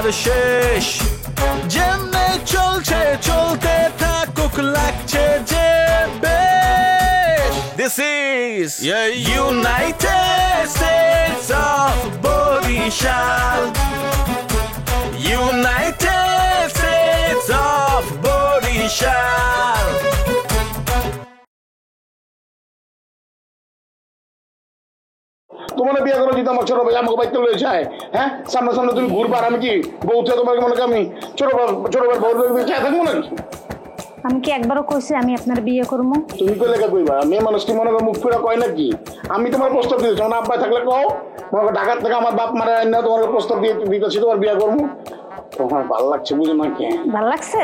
আর শেষ যেমনে চলছে চলতে থাকুক লাগছে যে বেশ This is United States of Borishal United States of Borishal তোমার বিয়ে করে যদি আমার ছোট ভাই আমাকে বাইতে লয়ে যায়, হ্যাঁ সামনে সামনে তুমি ঘুরবা আর আমি কি বউতে তোমাকে মনে করি আমি ছোট ভাই বউ চাই থাকবো নাকি? আমি কি একবারও কইছি আমি আপনার বিয়ে করবো? তুমি কই লেখা কইবা? মেয়ে মানুষ কি মনে করে মুখ ফিরা কয় নাকি? আমি তোমার প্রস্তাব দিয়েছি, আমার আব্বাই থাকলে কও, মনে করো ঢাকার থেকে আমার বাপ মারা না তোমার প্রস্তাব দিয়ে দিতেছি তোমার বিয়ে করবো। তোমার ভালো লাগছে বুঝো না কি? ভালো লাগছে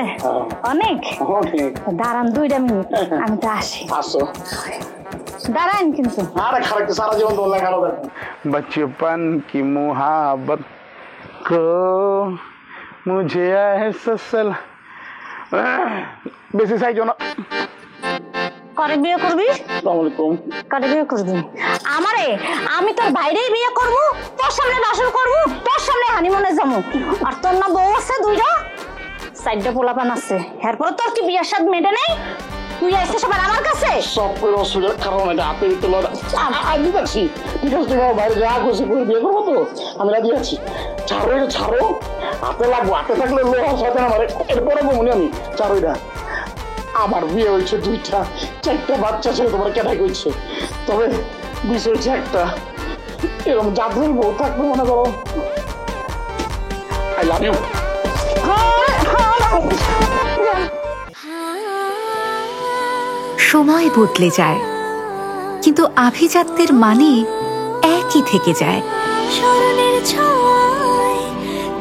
অনেক অনেক। দাঁড়ান 2 মিনিট আমি তো আসি। আসো दारान किंतु अरे खरक सारा जीवन तो लगा रहा बचपन की मुहब्बत को मुझे एहसास बेसी साइज ना করে বিয়ে করবি? আসসালামু আলাইকুম। করে বিয়ে করবি আমারে? আমি তোর বাইরেই বিয়ে করব, তোর সামনে বাসর করব, তোর সামনে হানিমুনে যাবো, আর তোর না বউ আছে 2টা, 4টা পোলাপান আছে, এরপর তোর কি বিয়ের সাথে মেটে নাই? তুই আইছিস সবার আমার কাছে সব করে অসুবিধার কারণ এটা হাতে দিতে লড়া আমি দেখছি ঠিক আছে তোমার বাইরে যা করছে করে বিয়ে করবো তো আমি রাজি আছি। ছাড়ো এটা ছাড়ো, হাতে লাগবো, হাতে থাকলে লোহার সাথে আমার এরপরে বমনি আমি ছাড়ো এটা। আমার বিয়ে হয়েছে 2টা 4টা বাচ্চা ছিল, তোমার কেটাই করছে, তবে বিষয় হচ্ছে একটা এরকম জাদুর বউ থাকবে মনে করো। I love you. সময় বদলে যায় কিন্তু আভিজাত্যের মানে একই থেকে যায়। স্মরণের ছোঁয়ায়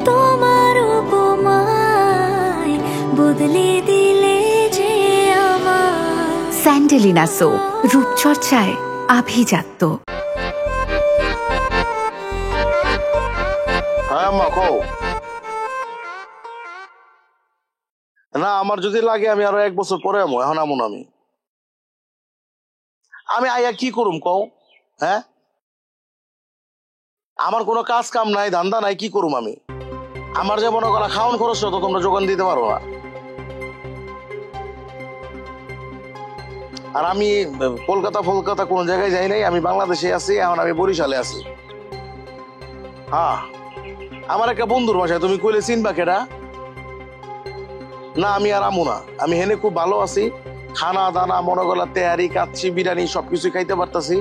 তোমার উপমায় বদলে দিলে যে আমার। স্যান্ডেলিনা সো, রূপচর্চায় আভিজাত্য। হ্যাঁ মা কও। না আমার যদি লাগে আমি আরো 1 বছর পরে আমো, এখন আমো না আমি আইয়া কি করুম কও? হ্যাঁ আমার কোনো কাজ কাম নাই, ধান্দা নাই, কি করুম আমি? আমার যে মনে করা খাওয়ান খরচ তো তোমরা যোগান দিতে পারো না। আর আমি কলকাতা কোন জায়গায় যাই নাই, আমি বাংলাদেশে আছি, এখন আমি বরিশালে আছি। হ্যাঁ আমার একটা বন্ধুর বাসায়, তুমি কইলে চিনবা কেডা? না আমি আর আমু না, আমি হেনে খুব ভালো আছি, খানা দানা মনে করলা তেয়ারি কাচ্ছি বিরিয়ানি সবকিছু খাইতে পারতাছি।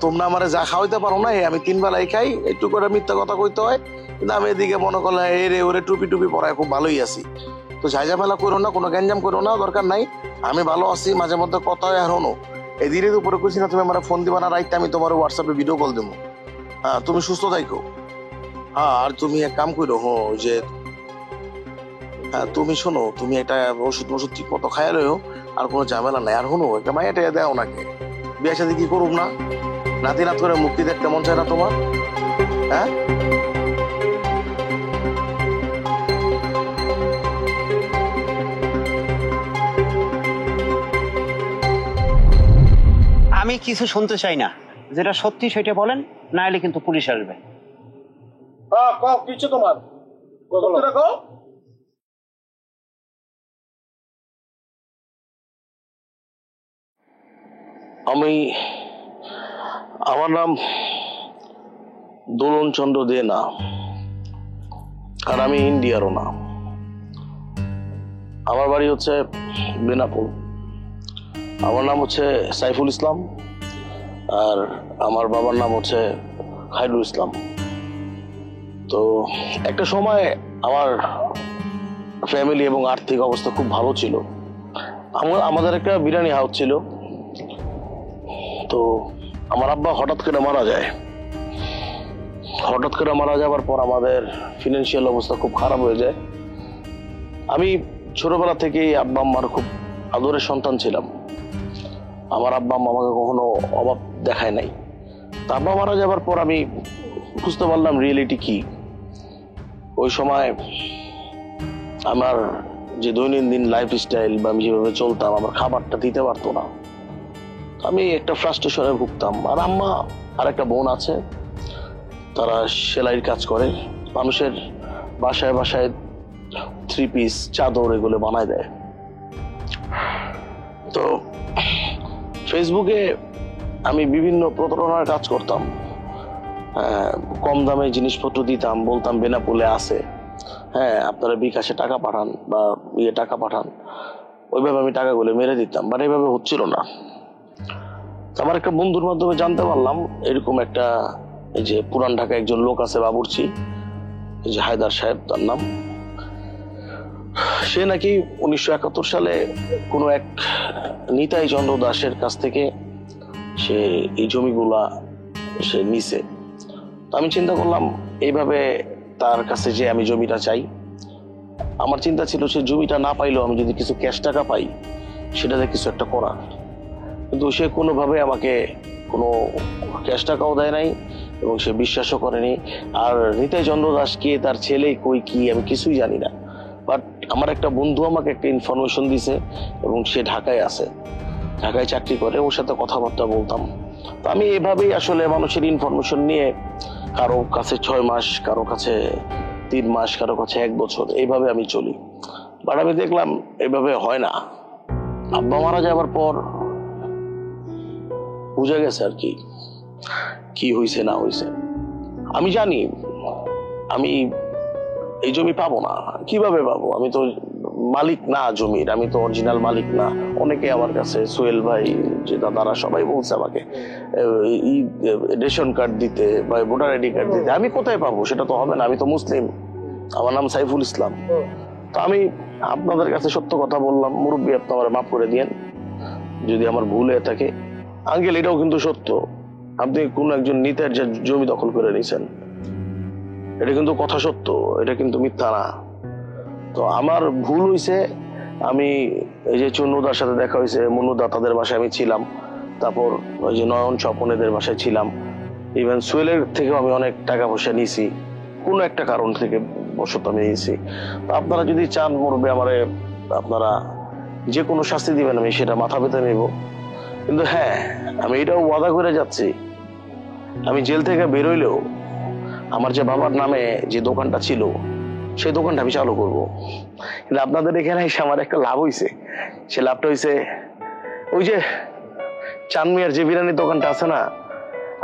তোমরা আমারে যা খাওয়াইতে পারো না, আমি 3 বেলাই খাই, একটু করে মিথ্যা কথা কইতে হয়, কিন্তু আমি এদিকে মনে করলাম এরে ওরে টুপি পরায় খুব ভালোই আছি। তো ঝাইঝামেলা করো না, কোনো গ্যাঞ্জাম করো না, দরকার নাই, আমি ভালো আছি। মাঝে মধ্যে কথা হয় আর হনো এই দিনের উপরে কইছি না তুমি আমার ফোন দিবা না, রাইতে আমি তোমার হোয়াটসঅ্যাপে ভিডিও কল দেবো। হ্যাঁ তুমি সুস্থ থাকো। হ্যাঁ আর তুমি এক কাম করো, যে তুমি শোনো, তুমি একটা ওষুধ ঠিক মতো খাইয়া লইও, আর কোনো ঝামেলা নাই। আর হনো একটা মাইয়া টাইয়া দেও নাকি, বিয়ের সাথে কি করুম না? নাতি নাত করে মুক্তি দেখতে মন চায় না তোমার? হ্যাঁ আমি কিছু শুনতে চাই না, যেটা সত্যি সেটা বলেন, না হলে কিন্তু পুলিশ আসবে। কিছু তোমার আমার নাম দোলন চন্দ্র দে না, আর আমি ইন্ডিয়ারও না। আমার বাড়ি হচ্ছে বেনাপুর। আমার নাম হচ্ছে সাইফুল ইসলাম, আর আমার বাবার নাম হচ্ছে খায়রুল ইসলাম। তো একটা সময় আমার ফ্যামিলি এবং আর্থিক অবস্থা খুব ভালো ছিল। আমাদের একটা বিরিয়ানি হাউস ছিল। তো আমার আব্বা হঠাৎ করে মারা যায়। হঠাৎ করে মারা যাওয়ার পর আমাদের ফিনান্সিয়াল অবস্থা খুব খারাপ হয়ে যায়। আমি ছোটবেলা থেকেই আব্বা আম্মার খুব আদরের সন্তান ছিলাম। আমার আব্বা আম্মা আমাকে কখনো অভাব দেখায় নাই। তা আব্বা মারা যাওয়ার পর আমি বুঝতে পারলাম রিয়েলিটি কি। ওই সময় আমার যে দৈনন্দিন লাইফস্টাইল বা আমি যেভাবে চলতাম, আমার খাবারটা দিতে পারতো না। আমি একটা ফ্রাস্ট্রেশনে ভুগতাম। আর আম্মা আর একটা বোন আছে, তারা সেলাইয়ের কাজ করে, মানুষের বাসায় বাসায় 3 পিস চাদর এগুলো বানায় দেয়। তো ফেসবুকে আমি বিভিন্ন প্রতারণার কাজ করতাম, কম দামে জিনিসপত্র দিতাম, বলতাম বেনাপোলে আছে, হ্যাঁ আপনারা বিকাশে টাকা পাঠান বা টাকা পাঠান, ওইভাবে আমি টাকাগুলো মেরে দিতাম, বাট এইভাবে হচ্ছিল না। আমার একটা বন্ধুর মাধ্যমে জানতে পারলাম এরকম একটা, এই যে পুরান ঢাকা একজন লোক আছে বাবুর্চি, এই যে হায়দার সাহেব তার নাম, সে নাকি 1971 সালে কোনো এক নিতাই চন্দ্র দাসের কাছ থেকে সে এই জমিগুলা সে নিছে। তো আমি চিন্তা করলাম এইভাবে তার কাছে যে আমি জমিটা চাই, আমার চিন্তা ছিল সে জমিটা না পাইলেও আমি যদি কিছু ক্যাশ টাকা পাই সেটাতে কিছু একটা করার। কিন্তু সে কোনোভাবে আমাকে কোনো ক্যাশ টাকাও দেয় নাই এবং সে বিশ্বাসও করেনি। আর নিতাই চন্দ্র দাস কে, তার ছেলে কই, কি আমি কিছুই জানি না। বাট আমার একটা বন্ধু আমাকে একটা ইনফরমেশন দিছে এবং সে ঢাকায় আছে, ঢাকায় চাকরি করে, ওর সাথে কথাবার্তা বলতাম। তো আমি এভাবেই আসলে মানুষের ইনফরমেশন নিয়ে কারো কাছে 6 মাস, কারো কাছে 3 মাস, কারো কাছে 1 বছর, এইভাবে আমি চলি। বাট আমি দেখলাম এভাবে হয় না। আব্বা মারা যাবার পর বুঝা গেছে আর কি হয়েছে না হয়েছে। আমি জানি আমি এই জমি পাবো না। কিভাবে পাবো? আমি তো মালিক না জমির, আমি তো অরিজিনাল মালিক না। অনেকে আমার কাছে, সোহেল ভাই, যে দাদারা সবাই বলছে আমাকে রেশন কার্ড দিতে বা ভোটার আইডি কার্ড দিতে। আমি কোথায় পাবো? সেটা তো হবে না, আমি তো মুসলিম, আমার নাম সাইফুল ইসলাম। তো আমি আপনাদের কাছে সত্য কথা বললাম, মুরব্বী আপনি আমার মাফ করে দিয়েন যদি আমার ভুল হয়ে থাকে। আঙ্কেল এটাও কিন্তু সত্য, আপনি কোন একজন নেতার যে জমি দখল করে নিয়েছেন, এটা কিন্তু কথা সত্য, এটা কিন্তু মিথ্যা না। তো আমার ভুল হয়েছে, আমি এই যে চন্নুদার সাথে দেখা হয়েছে, মনুদা তাদের বাসায় আমি ছিলাম, তারপর ওই যে নয়ন স্বপনেদের বাসায় ছিলাম, ইভেন সোহেলের থেকেও আমি অনেক টাকা পয়সা নিয়েছি, কোনো একটা কারণ থেকে বশত আমি নিয়েছি। তো আপনারা যদি চান মরবে আমারে, আপনারা যে কোনো শাস্তি দিবেন, আমি সেটা মাথা পেতে নেব। কিন্তু হ্যাঁ, আমি এটাও ওয়াদা করে যাচ্ছি, আমি জেল থেকে বেরোইলেও আমার যে বাবার নামে যে দোকানটা ছিল সেই দোকানটা আমি চালু করব। কিন্তু আপনাদের এখানে এসে আমার একটা লাভ হয়েছে। সে লাভটা হয়েছে ওই যে চানমিয়ার যে বিরিয়ানির দোকানটা আছে না,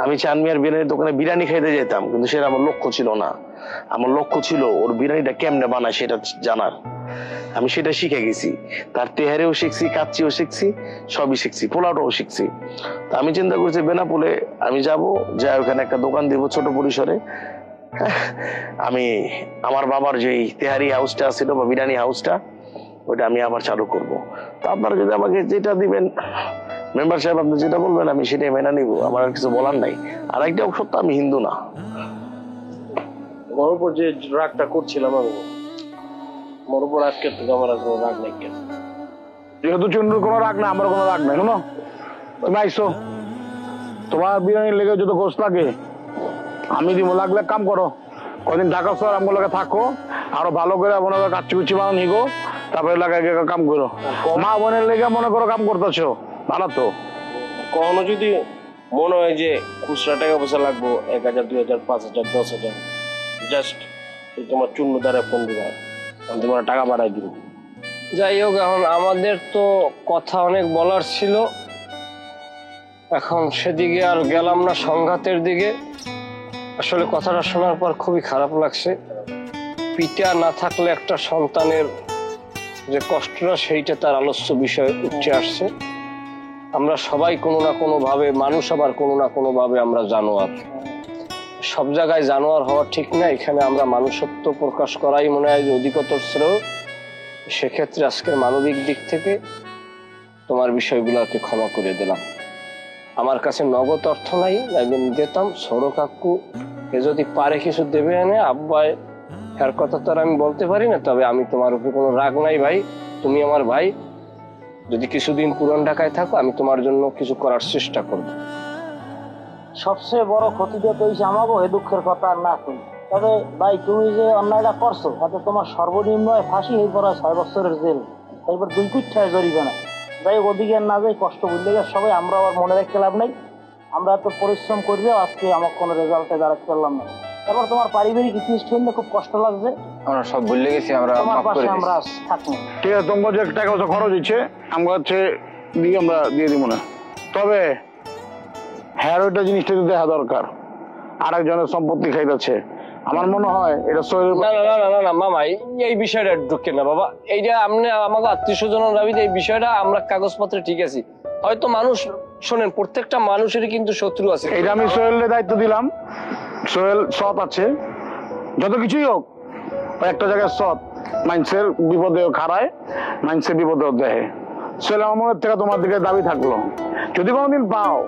আমি চানমিয়ার বিরিয়ানির দোকানে বিরিয়ানি খাইতে যেতাম, কিন্তু সেটা আমার লক্ষ্য ছিল না। আমার লক্ষ্য ছিল ওর বিরিয়ানিটা কেমনে বানায় সেটা জানার। আমি সেটা শিখে গেছি, তার তেহারেও শিখছি, কাচ্চিও শিখছি, সবই শিখছি, পোলাওটাও শিখছি। তা আমি চিন্তা করছি বেনাপোলে আমি যাব, যাই ওখানে একটা দোকান দিব ছোট পরিসরে। আমি আমার বাবার যে তেহারি হাউসটা ছিল বা বিরিয়ানি হাউসটা, ওইটা আমি আবার চালু করব। তো আপনারা যদি আমাকে যেটা দিবেন মেম্বার সাহেব, আপনি যেটা বলবেন আমি সেটাই মেনে নিব, আমার আর কিছু বলার নাই। আর একটা সত্য, আমি হিন্দু না। মোর উপর যে রাগটা করছিলাম আমি, মোর উপর আজকে থেকে আমার আর কোনো রাগ নাই। কেন? যেহেতু চন্দ্র কোনো রাগ না, আমার কোনো রাগ নাই। শোনো, তুমি আইসো, তোমার বিরিয়ানির লেগে যত গোস লাগে আমি দিব, লাগলে কাম করো, কদিন ঢাকা শহর আমার লাগে থাকো, আরো ভালো করে মনে করো কাচ্চি কুচি বানানো নিগো, তারপরে লাগাই কাম করো। মা বোনের লেগে মনে করো কাম করতেছো, ভালো তো। কখনো যদি মনে হয় যে খুচরা টাকা পয়সা লাগবো 1000, 2000, 5000, 10,000, জাস্ট তোমার চূর্ণ দ্বারা ফোন দিবা, আমি তোমার টাকা বাড়াই দিব। যাই হোক, এখন আমাদের তো কথা অনেক বলার ছিল, এখন সেদিকে আর গেলাম না, সংঘাতের দিকে। আসলে কথাটা শোনার পর খুবই খারাপ লাগছে। পিতা না থাকলে একটা সন্তানের যে কষ্টটা, সেইটা তার আলোচ্য বিষয় উঠে আসছে। আমরা সবাই কোনো না কোনো ভাবে মানুষ, আবার কোনো না কোনো ভাবে আমরা জানোয়ার। সব জায়গায় জানোয়ার হওয়া ঠিক না, এখানে আমরা মানুষত্ব প্রকাশ করাই মনে হয় যে অধিকতর শ্রেয়। সেক্ষেত্রে আজকের মানবিক দিক থেকে তোমার বিষয়গুলোকে ক্ষমা করে দিলাম। আমার কাছে নগদ অর্থ নাই, দিতাম ছোট কাকু এ যদি পারে কিছু দেবে এনে, আব্বাই এর কথা তো আর আমি বলতে পারি না। তবে আমি তোমার উপরে কোনো রাগ নাই ভাই, তুমি আমার ভাই। যদি কিছুদিন পুরান ঢাকায় থাকো, আমি তোমার জন্য কিছু করার চেষ্টা করব। সবচেয়ে বড় ক্ষতিটা তো হয়েছে আমাকে, এ দুঃখের কথা আর না করি। তবে ভাই তুমি যে অন্যায়টা করছো, তাতে তোমার সর্বনিম্ন ফাঁসি হয়ে পড়া 6 বছরের জেল, এবার 2 কোটি টাকা জরিমানা। যাই হোক, ওদিকে না যাই, কষ্ট বুঝলে সবাই, আমরা আবার মনে রাখতে লাভ নাই। আমরা এত পরিশ্রম করলেও আজকে আমার কোনো রেজাল্টে দাঁড়াতে পারলাম না। তারপর তোমার পারিবারিক ইতিহাস শুনলে খুব কষ্ট লাগছে। আমরা সব ভুলে গেছি, আমরা তোমার মাফ করে পাশে দিছি। আমরা থাকবো। ঠিক আছে, তোমার যে টাকা পয়সা খরচ হচ্ছে আমরা দিয়ে দিব না। তবে হ্যাঁ, ওইটা জিনিসটা দেখা দরকার। আরেকজনের সম্পত্তি খাইতেছে, আমার মনে হয় এটা না না না না না মামা, এই বিষয়টা ঢুকে না বাবা। এইটা আপনি আমাকে আত্মীয় স্বজনের দাবিতে এই বিষয়টা আমরা কাগজপত্রে ঠিক আছি। হয়তো মানুষ শোনেন, প্রত্যেকটা মানুষেরই কিন্তু শত্রু আছে। এটা আমি সোহেলের দায়িত্ব দিলাম। সোহেল সৎ আছে, যত কিছুই হোক একটা জায়গায় সৎ, মানুষের বিপদে খাড়ায়, মানুষের বিপদে দেয়। সোহেল আমার মনের থেকে তোমার দিকে দাবি থাকলো, যদি কোনোদিন পাও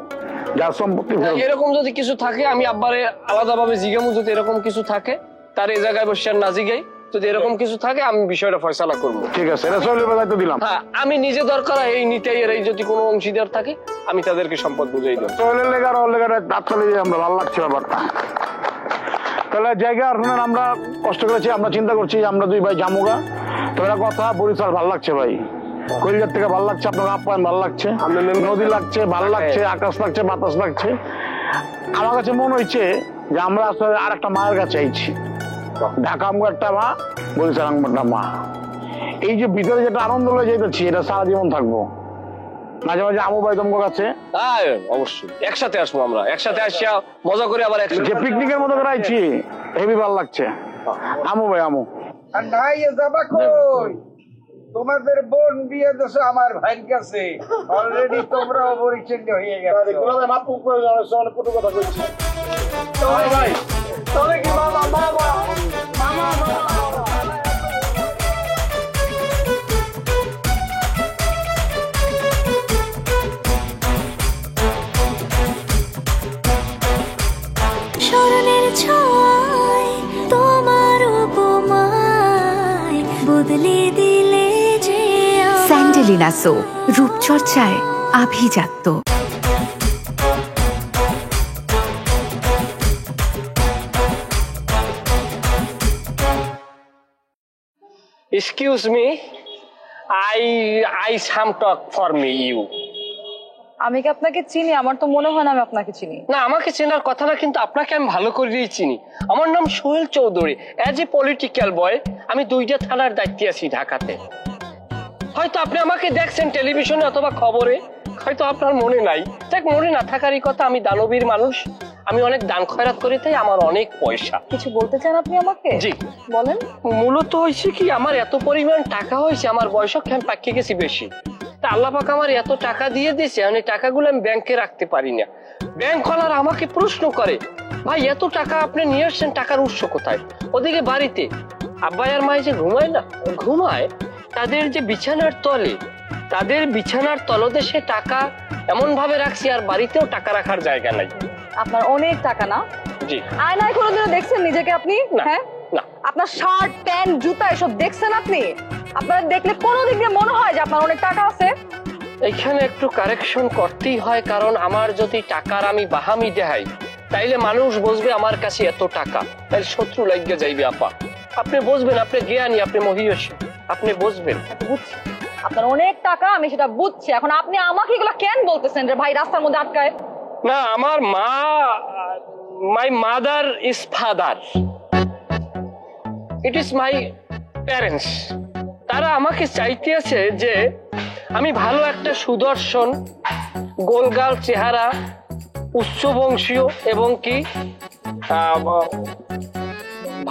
যার সম্পত্তি এরকম যদি কিছু থাকে আমি আব্বারে আলাদাভাবে জিজ্ঞামু, যদি এরকম কিছু থাকে তার এই জায়গায় বসে আর না জিগাই, যদি এরকম কিছু থাকে আমি বিষয়টা ফয়সালা করবো। ঠিক আছে, এটা সোহেলের দায়িত্ব দিলাম। হ্যাঁ, আমি নিজে দরকার এই নিতে এর এই যদি কোনো অংশীদার থাকে আমি তাদেরকে সম্পদ বুঝাই দেবো। সোহেলের লেগার ওর লেগার হাততালি দিয়ে আমরা ভালো লাগছে ব্যাপারটা। তাহলে জায়গা আপনার আমরা কষ্ট করেছি, আমরা চিন্তা করছি আমরা দুই ভাই জামুগা। তো এটা কথা পরিসর ভালো লাগছে ভাই, কলিজার থেকে ভালো লাগছে, আপনার আপ্যায়ন ভালো লাগছে, নদী লাগছে, ভালো লাগছে, আকাশ লাগছে, বাতাস লাগছে। আমার কাছে মনে হচ্ছে যে আমরা আসলে আর একটা মায়ের কাছে আইছি। ঢাকা আমগো একটা মা, বরিশাল আমগো একটা মা। এই যে ভিতরে যেটা আনন্দ লয়ে যাইতেছি, এটা সারা জীবন থাকবো। মাঝে মাঝে আমু ভাই তোমার কাছে অবশ্যই একসাথে আসবো, আমরা একসাথে আসিয়া মজা করে আবার যে পিকনিকের মতো করে আইছি, হেভি ভালো লাগছে। আমু ভাই আমু আর নাই যাবা কই? তোমাদের বোন বিয়ে দেশে আমার ভাইয়ের কাছে, অলরেডি তোমরা অপরিচিত হয়ে গেছে। কথা কইছি ভাই তবে কি বাবা বাবা স্মরণের ছোঁয়ায় তোমার উপমায় বদলে দিলে যে স্যান্ডেলিনা সো, রূপচর্চায় আভিজাত্য। Excuse me, I some talk for me you. আমি কি আপনাকে চিনি? আমার তো মনে হয় না আমি আপনাকে চিনি। না, আমাকে চেনার কথা না, কিন্তু আপনাকে আমি ভালো করেই চিনি। আমার নাম Sohel Chowdhury. As a political boy আমি 2টা থানার দায়িত্বে আছি ঢাকাতে। হয়তো আপনি আমাকে দেখছেন টেলিভিশনে অথবা খবরে, হয়তো আপনার মনে নাই। দেখ, মনে না থাকারই কথা। আমি দানবীর মানুষ, আমি অনেক দান খয়রাত করি, তাই আমার অনেক পয়সা। কিছু বলতে চান আপনি আমাকে? জি বলেন। মূলত হয়েছে কি, আমার এত পরিমাণ টাকা হয়েছে, আমার বয়সক আমি পাকিয়ে গেছি বেশি। তা আল্লাহ পাক আমার এত টাকা দিয়ে দিয়েছে, আমি টাকাগুলো আমি ব্যাংকে রাখতে পারি না। ব্যাংক ওয়ালারা আমাকে প্রশ্ন করে, ভাই এত টাকা আপনি নিয়ে আসছেন, টাকার উৎস কোথায়? ওদিকে বাড়িতে আব্বাই আর মাই যে ঘুমায় তাদের যে বিছানার তলে, তাদের বিছানার তলদেশে টাকা এমন ভাবে রাখছি, আর বাড়িতেও টাকা রাখার জায়গা নাই। আপনার অনেক টাকা না? জি। আয়নায় কোনোদিনও দেখছেন নিজেকে আপনি? হ্যাঁ, আপনার শার্ট প্যান্ট জুতা এসব দেখছেন আপনি? আপনার দেখলে কোন দিক দিয়ে মনে হয় যে আপনার অনেক টাকা আছে? এখানে একটু কারেকশন করতেই হয়, কারণ আমার যদি টাকার আমি বাহামি দেখাই, তাইলে মানুষ বুঝবে আমার কাছে এত টাকা, তাই শত্রু লাগিয়ে যাইবে। আপা আপনি বুঝবেন, আপনি জ্ঞানী, আপনি মহিয়সী, আপনি বুঝবেন। বুঝছি আপনার অনেক টাকা, আমি সেটা বুঝছি। এখন আপনি আমাকে এগুলো কেন বলতেছেন যে ভাই রাস্তার মধ্যে আটকায়? না, আমার মা, my mother is father, it is my parents. তারা আমাকে চাইতেছে যে আমি ভালো একটা সুদর্শন, গোলগাল চেহারা, উচ্চবংশীয় এবং কি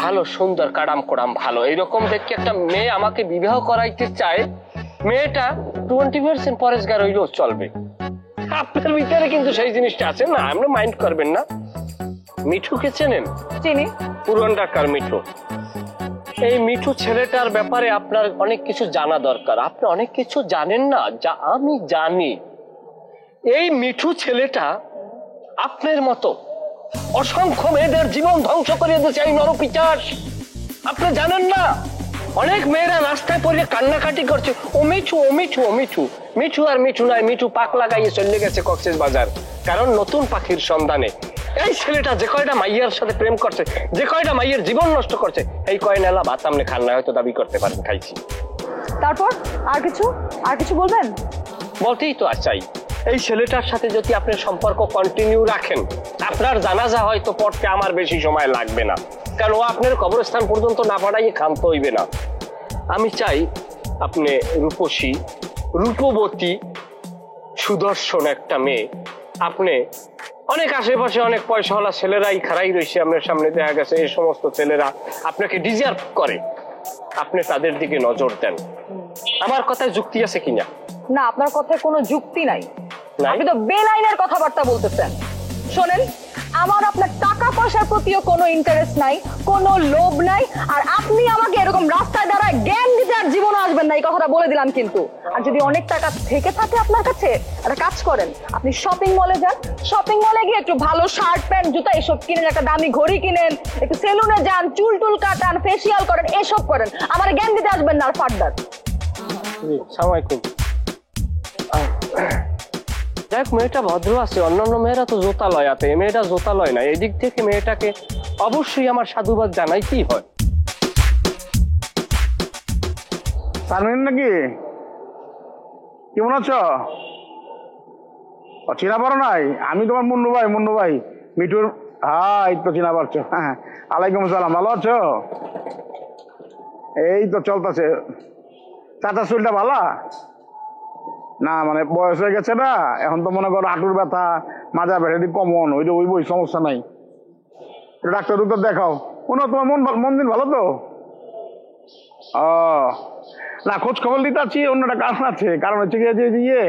ভালো সুন্দর কাড়াম কোড়াম ভালো এইরকম দেখে একটা মেয়ে আমাকে বিবাহ করাইতে চায়। মেয়েটা 20% পরেশগার হইলেও চলবে। আপনার ভিতরে কিন্তু সেই জিনিসটা আছে না, আপনি মাইন্ড করবেন না। মিঠুকে চেনেন? চিনি। পুরান ঢাকার মিঠু। এই মিঠু ছেলেটার ব্যাপারে আপনার অনেক কিছু জানা দরকার। আপনি অনেক কিছু জানেন না, যা আমি জানি। এই মিঠু ছেলেটা আপনার মতো অসংখ্য মেয়েদের জীবন ধ্বংস করে দিয়েছে, এই নরপিচাস। আপনি জানেন না, অনেক মেয়েরা রাস্তায় পড়ে কান্নাকাটি করছে, ও মিঠু, ও মিঠু, ও মিঠু। মিঠু আর মিঠু নয়, মিঠু পাক লাগাইয়ে চলে গেছে কক্সবাজার, কারণ নতুন পাখির সন্ধানে। এই ছেলেটা যে কয়টা মাইয়ার সাথে প্রেম করছে, যে কয়টা মাইয়ের জীবন নষ্ট করছে, এই কয় নেলা ভাত আপনি খান না, হয়তো দাবি করতে পারেন খাইছি। তারপর আর কিছু বলবেন? বলতেই তো চাই, এই ছেলেটার সাথে যদি আপনি সম্পর্ক কন্টিনিউ রাখেন, আপনার জানাজা হয়তো পড়তে আমার বেশি সময় লাগবে না, কারণ ও আপনার কবরস্থান পর্যন্ত না পাঠাইয়ে ক্ষান্ত হইবে না। আমি চাই আপনি রূপসী, রূপবতী, সুদর্শন একটা মেয়ে, আপনি অনেক আশেপাশে অনেক পয়সাওয়ালা ছেলেরাই খাড়াই রয়েছে আপনার সামনে, দেখা গেছে এই সমস্ত ছেলেরা আপনাকে ডিজার্ভ করে, আপনি তাদের দিকে নজর দেন। আমার কথায় যুক্তি আছে কিনা? না, আপনার কথায় কোনো যুক্তি নাই। আপনি তো বেলাইনের কথাবার্তা বলতেছেন। শোনেন, আমার আপনার টাকা পয়সার প্রতিও কোনো ইন্টারেস্ট নাই, কোনো লোভ নাই, আর আপনি আমাকে এরকম রাস্তায় দাঁড়ায় জ্ঞান দিতে আর জীবনে আসবেন না, এই কথাটা বলে দিলাম কিন্তু। আর যদি অনেক টাকা থেকে থাকে আপনার কাছে, একটা কাজ করেন, আপনি শপিং মলে যান, শপিং মলে গিয়ে একটু ভালো শার্ট প্যান্ট জুতা এসব কিনেন, একটা দামি ঘড়ি কিনেন, একটু সেলুনে যান, চুল টুল কাটান, ফেসিয়াল করেন, এসব করেন। আমার জ্ঞান দিতে আসবেন না আর ফার্দার। দেখ, মেয়েটা ভদ্র আছে, অন্যান্য মেয়েরা তো জোতা লয় আছে, মেয়েটা জোতা লয় না, এদিক থেকে মেয়েটাকে অবশ্যই আমার সাধুবাদ জানাই কি হয়। সারমিন নাকি? কেমন আছো? চিনা পারো নাই? আমি তোমার মুন্নু ভাই মিঠুর। হ্যাঁ, এই তো চিনা পারছো। হ্যাঁ, আলাইকুম সালাম। ভালো আছো? এই তো চলতেছে। চাচার শরীরটা ভালো না? মানে বয়স হয়ে গেছে না, এখন তো মনে করো হাঁটুর ব্যথা, মাজা ব্যথা কমন, ওইটা ওই বই সমস্যা নাই। ডাক্তার দেখাও। তোমার মন দিন ভালো তো? ও না, খোঁজ খবর দিতে আছি, অন্য একটা কারণ আছে। কারণ হচ্ছে গিয়ে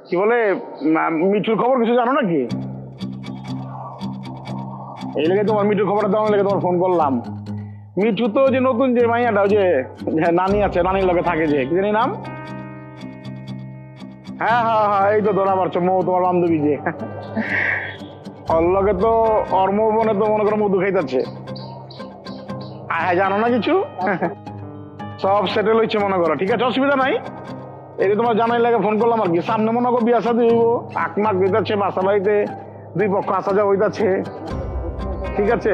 কি বলে, মিঠুর খবর কিছু জানো নাকি? এই লেগে তোমার মিঠুর খবরটা দেওয়ার লেগে তোমার ফোন করলাম। মিঠু তো যে নতুন যে মাইয়াটা, ওই যে নানি আছে, নানির লগে থাকে, যে কি জানি নাম? হ্যাঁ, এই তো ধরা পারছো, মৌ তোমার বান্ধবী যে, ওর লগে তো ওর মৌ বোনে তো মনে করো মধু খাইতেছে। হ্যাঁ, জানো না কিছু? সব সেটেল হয়েছে মনে করো। ঠিক আছে, অসুবিধা নাই। এই তোমার জানাই লাগে ফোন করলাম আর কি। সামনে মনে করো বিয়া শাদী হইব, আকমাক দিতেছে, বাসা বাড়িতে দুই পক্ষ আসা যাওয়া হইতাছে। ঠিক আছে,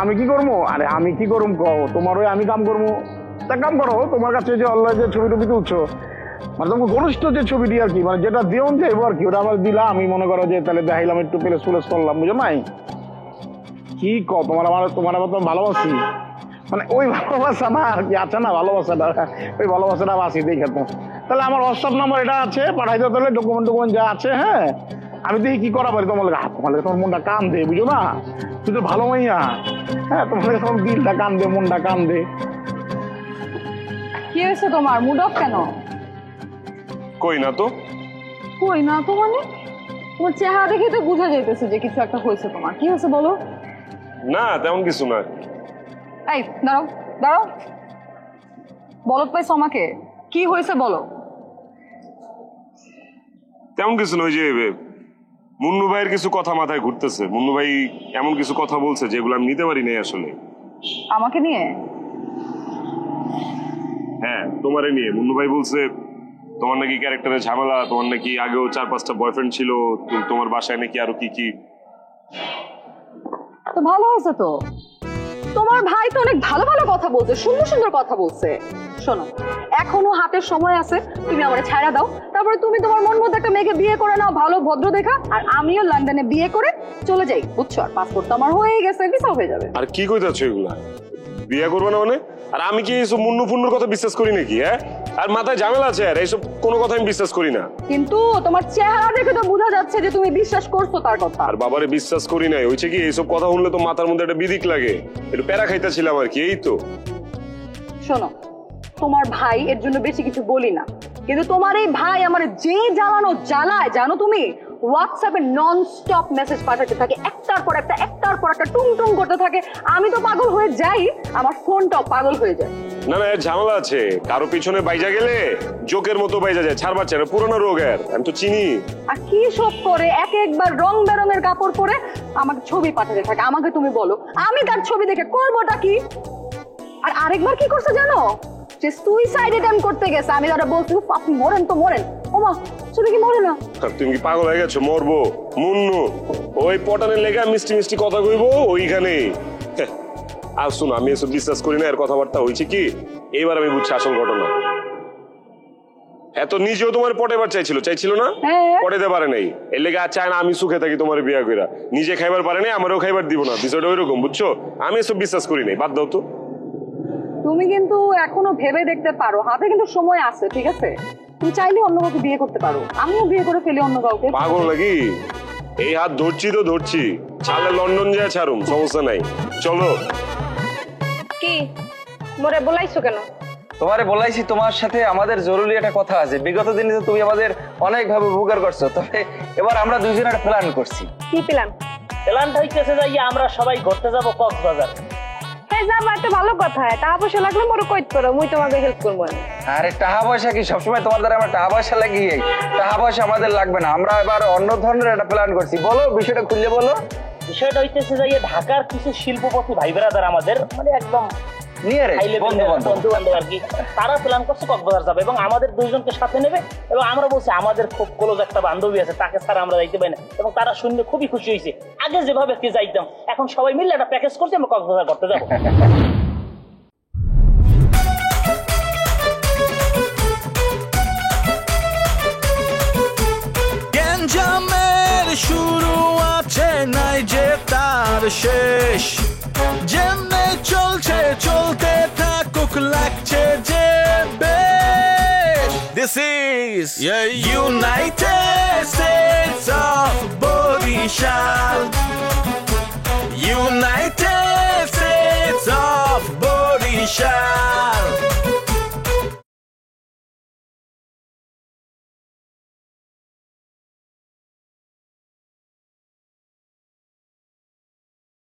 আমি কি করবো? আরে আমি কি করবো কও? তোমার ওই আমি কাম করবো। তা কাম করো, তোমার কাছে যে অনলাইন যে ছবি টবি তুলছো, মানে তোমাকে ঘনিষ্ঠ যে ছবিটি আর কি, মানে যেটা দিয়ন যাইবো আর কি, ওটা আমার দিলাম। আমি মনে করো যে তাহলে দেখাইলাম, একটু প্লেস প্লেস করলাম, বুঝো নাই? কি কও? তোমার আবার তো ভালোবাসি, মানে ওই ভালোবাসা না আর কি, আছে না ভালোবাসাটা, ওই ভালোবাসাটা বাসি দেখে তো। তাহলে আমার হোয়াটসঅ্যাপ নাম্বার এটা আছে, পাঠাই দাও তাহলে ডকুমেন্ট যা আছে। হ্যাঁ, আমি দেখি কি করা পারি। তোমার তোমার মনটা কান দে, বুঝো না? তুই তো ভালো মাইয়া। হ্যাঁ, তোমার দিলটা কান দে, মনটা কান দে। কি হয়েছে তোমার? মুড অফ কেন? কই না তো মানে তোমার চেহারা দেখে তো বোঝা যাইতেছে যে কিছু একটা হয়েছে তোমার। কি হয়েছে বলো? না, তেমন কিছু না। এই দাঁড়াও, বলো পাইছো আমাকে, কি হয়েছে বলো। তেমন কিছু নয়, যে মুন্নু ভাইয়ের কিছু কথা মাথায় ঘুরতেছে। মুন্নু ভাই এমন কিছু কথা বলছে যেগুলো আমি নিতে পারি নাই আসলে। আমাকে নিয়ে? হ্যাঁ, তোমারে নিয়ে। মুন্নু ভাই বলছে তোমার নাকি ক্যারেক্টারের ঝামেলা, তোমার নাকি আগেও 4-5টা বয়ফ্রেন্ড ছিল, তোমার বাসায় নাকি আরো কি কি। তো ভালো হয়েছে তো, তোমার ভাই তো অনেক ভালো ভালো কথা বলছে, সুন্দর সুন্দর কথা বলছে। শোনো, এখনো হাতের সময় আছে, তুমি আমাকে ছাড়া দাও, তারপরে তুমি তোমার মন মতো একটা মেয়েকে বিয়ে করে নাও, ভালো ভদ্র দেখা, আর আমিও লন্ডনে বিয়ে করে চলে যাই, বুঝছো? আর পাসপোর্ট তো আমার হয়ে গেছে, ভিসা হয়ে যাবে। আর কি কইতাছ এগুলা? বিয়ে করবো না মানে? আর আমি কি এইসব মুন্নু ফুন্নুর কথা বিশ্বাস করি নাকি? হ্যাঁ, আর মাথায় ঝামেলা আছে, আর এইসব কোনো কথা আমি বিশ্বাস করি না। কিন্তু তোমার চেহারা দেখে তো বোঝা যাচ্ছে যে তুমি বিশ্বাস করছো তার কথা। আর বাবারে বিশ্বাস করি নাই, হয়েছে কি এইসব কথা শুনলে তো মাথার মধ্যে একটা বিদিক লাগে, একটু প্যারা খাইতেছিলাম আর কি, এই তো। শোনো, তোমার ভাই এর জন্য বেশি কিছু বলি না, কিন্তু তোমার এই ভাই আমার যে জ্বালানো জ্বালায় জানো তুমি? হোয়াটসঅ্যাপে নন স্টপ মেসেজ পাঠাতে থাকে, একটার পর একটা টুং টুং করতে থাকে। আমি তো পাগল হয়ে যাই, আমার ফোনটাও পাগল হয়ে যায়। না না, ঝামেলা আছে, কারো পিছনে বাইজা গেলে জোকের মতো বাইজা যায়, ছাড় বাচ্চা, পুরোনো রোগের, আমি তো চিনি। আর কি সব করে একবার রং বেরঙের কাপড় পরে আমাকে ছবি পাঠাতে থাকে। আমাকে তুমি বলো, আমি তার ছবি দেখে করবোটা কি? আর আরেকবার কি করছে জানো? যে সুইসাইড অ্যাটেম্প করতে গেছে। আমি তারা বলছি আপনি মরেন তো মরেন। ওমা, শুধু কি মরে না? তুমি কি পাগল হয়ে গেছো? মরবো মুন্নু, ওই পটানের লেগা মিষ্টি মিষ্টি কথা কইবো ওইখানে। আর শোনো, আমি এসব বিশ্বাস করি না, এর কথাবার্তা হয়েছে কি, এবার আমি বুঝছি আসল ঘটনা। এত নিজেও তোমার পটেবার চাইছিল না পটেতে পারে নাই এর লেগে আর চায় না আমি সুখে থাকি তোমার বিয়া কইরা নিজে খাইবার পারে নাই আমারও খাইবার দিব না বিষয়টা ওইরকম বুঝছো আমি এসব বিশ্বাস করি নাই বাদ দাও তো তুমি কিন্তু এখনো ভেবে দেখতে পারো হাতে কিন্তু সময় আছে ঠিক আছে তুমি চাইলে অন্য কাউকে বিয়ে করতে পারো আমিও বিয়ে করে ফেলি অন্য কাউকে পাগল নাকি এই হাত ধরছি ছাড়লে লন্ডন যায় ছাড়ুম সমস্যা নাই চলো কি মোরে বলাইছো কেন তোমারে বলাইছি তোমার সাথে আমাদের জরুরি একটা কথা আছে বিগত দিনে তুমি আমাদের অনেকভাবে উপকার করছো তবে এবার আমরা দুইজন একটা প্ল্যান করছি কি প্ল্যান প্ল্যানটা হইতেছে যে আমরা সবাই ঘুরতে যাব কক্সবাজার হ্যাঁ যাবো একটা ভালো কথা টাকা পয়সা লাগলে মোরে কইত করো মুই তোমাকে হেল্প করবো আরে টাকা পয়সা কি সবসময় তোমার দ্বারা আমার টাকা পয়সা লাগিয়ে টাকা পয়সা আমাদের লাগবে না আমরা এবার অন্য ধরনের একটা প্ল্যান করছি বলো বিষয়টা খুললে বলো বিষয়টা হইতেছে যে ঢাকার কিছু শিল্পপতি ভাই ব্রাদার আমাদের মানে একদম বন্ধু বান্ধব আর কি তারা প্ল্যান করছে কক্সবাজার যাবে এবং আমাদের দুইজনকে সাথে নেবে এবং আমরা বলছি আমাদের খুব ক্লোজ একটা বান্ধবী আছে তাকে ছাড়া আমরা যাইতে পারি না এবং তারা শুনলে খুবই খুশি হয়েছে আগে যেভাবে কি যাইতাম এখন সবাই মিলে একটা প্যাকেজ করছি আমরা কক্সবাজার করতে যাবো গ্যাঞ্জামের শুরু আছে নাই যে তার শেষ যেমনে চলতে থাকুক লাগছে যে বেশ This is United States of Borishal